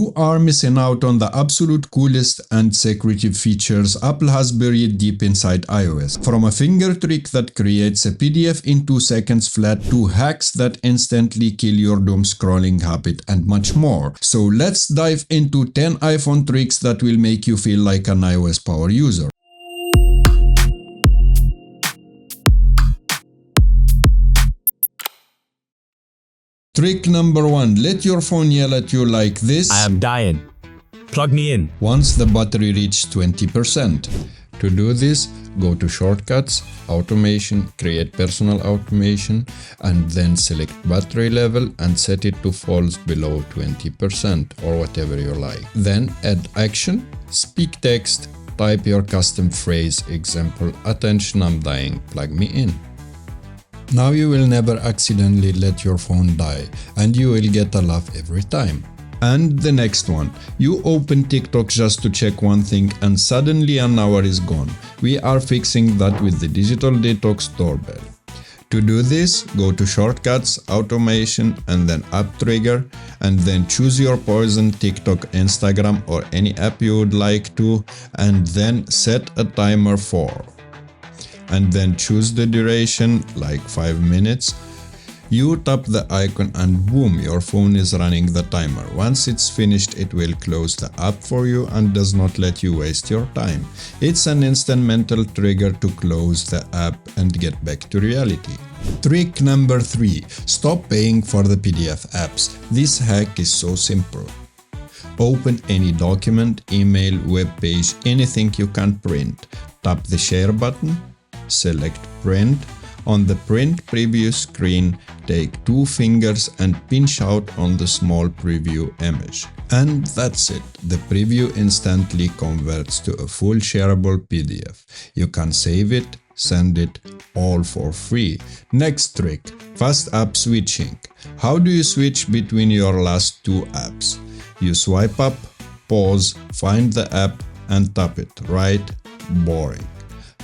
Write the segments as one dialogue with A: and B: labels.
A: You are missing out on the absolute coolest and secretive features Apple has buried deep inside iOS. From a finger trick that creates a PDF in 2 seconds flat to hacks that instantly kill your doom scrolling habit and much more. So let's dive into 10 iPhone tricks that will make you feel like an iOS power user. Trick number 1. Let your phone yell at you like this.
B: I am dying. Plug me in.
A: Once the battery reaches 20%. To do this, go to Shortcuts, Automation, create personal automation, and then select battery level and set it to false below 20% or whatever you like. Then add action, speak text, type your custom phrase, example, attention I'm dying, plug me in. Now you will never accidentally let your phone die, and you will get a laugh every time. And the next one, you open TikTok just to check one thing and suddenly an hour is gone. We are fixing that with the digital detox doorbell. To do this, go to Shortcuts, Automation, and then App Trigger, and then choose your poison, TikTok, Instagram, or any app you would like to, and then set a timer for. And then choose the duration, like 5 minutes. You tap the icon and boom, your phone is running the timer. Once it's finished, it will close the app for you and does not let you waste your time. It's an instant mental trigger to close the app and get back to reality. Trick number 3. Stop paying for the PDF apps. This hack is so simple. Open any document, email, web page, anything you can print. Tap the share button. Select print. On the print preview screen, take 2 fingers and pinch out on the small preview image. And that's it. The preview instantly converts to a full shareable PDF. You can save it, send it, all for free. Next trick, fast app switching. How do you switch between your last 2 apps? You swipe up, pause, find the app and tap it, right? Boring.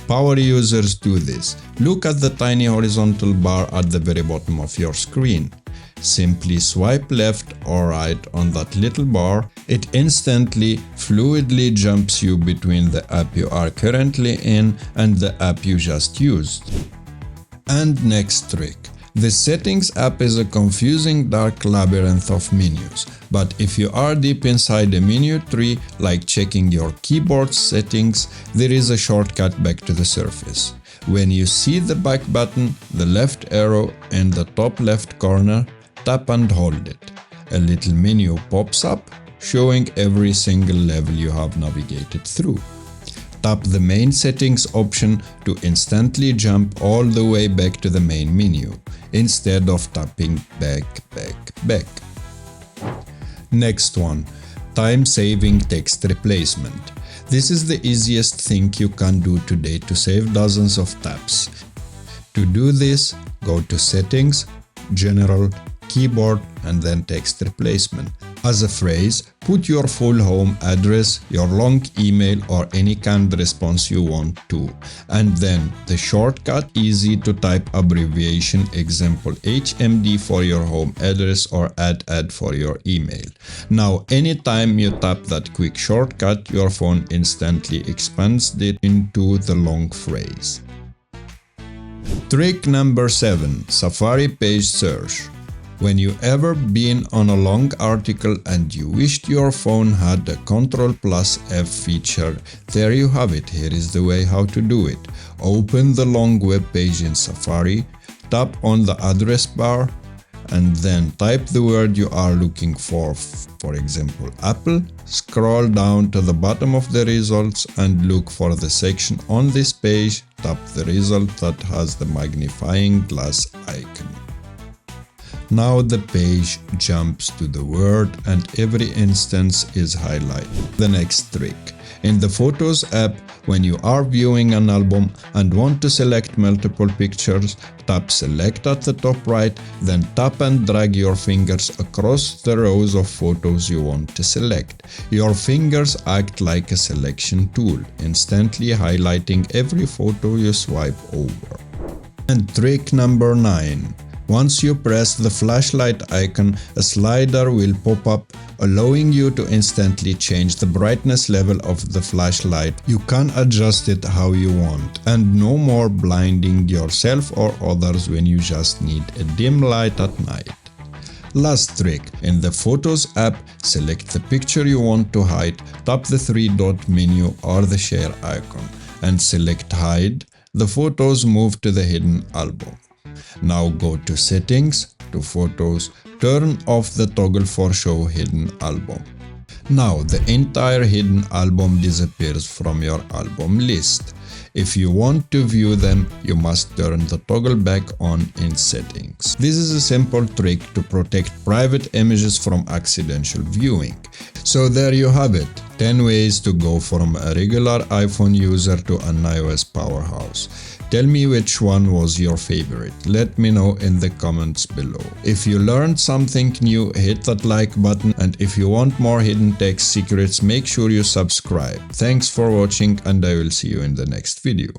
A: Power users do this. Look at the tiny horizontal bar at the very bottom of your screen. Simply swipe left or right on that little bar. It instantly, fluidly jumps you between the app you are currently in and the app you just used. And next trick. The Settings app is a confusing dark labyrinth of menus, but if you are deep inside a menu tree, like checking your keyboard settings, there is a shortcut back to the surface. When you see the back button, the left arrow in the top left corner, tap and hold it. A little menu pops up, showing every single level you have navigated through. Tap the main settings option to instantly jump all the way back to the main menu, instead of tapping back. Next one, time-saving text replacement. This is the easiest thing you can do today to save dozens of taps. To do this, go to Settings, General, Keyboard, and then Text Replacement. As a phrase, put your full home address, your long email, or any canned response you want to. And then the shortcut, easy to type abbreviation, example HMD for your home address or add for your email. Now, anytime you tap that quick shortcut, your phone instantly expands it into the long phrase. Trick number 7. Safari page search. When you ever been on a long article and you wished your phone had a Ctrl+F feature, there you have it. Here is the way how to do it. Open the long web page in Safari, tap on the address bar, and then type the word you are looking for example Apple, scroll down to the bottom of the results and look for the section on this page, tap the result that has the magnifying glass icon. Now the page jumps to the word and every instance is highlighted. The next trick. In the Photos app, when you are viewing an album and want to select multiple pictures, tap Select at the top right, then tap and drag your fingers across the rows of photos you want to select. Your fingers act like a selection tool, instantly highlighting every photo you swipe over. And trick number 9. Once you press the flashlight icon, a slider will pop up, allowing you to instantly change the brightness level of the flashlight. You can adjust it how you want, and no more blinding yourself or others when you just need a dim light at night. Last trick, in the Photos app, select the picture you want to hide, tap the three-dot menu or the share icon, and select Hide. The photos move to the hidden album. Now go to Settings, to Photos, turn off the toggle for Show Hidden Album. Now the entire hidden album disappears from your album list. If you want to view them, you must turn the toggle back on in Settings. This is a simple trick to protect private images from accidental viewing. So there you have it, 10 ways to go from a regular iPhone user to an iOS powerhouse. Tell me which one was your favorite. Let me know in the comments below. If you learned something new, hit that like button, and if you want more hidden tech secrets, make sure you subscribe. Thanks for watching, and I will see you in the next video.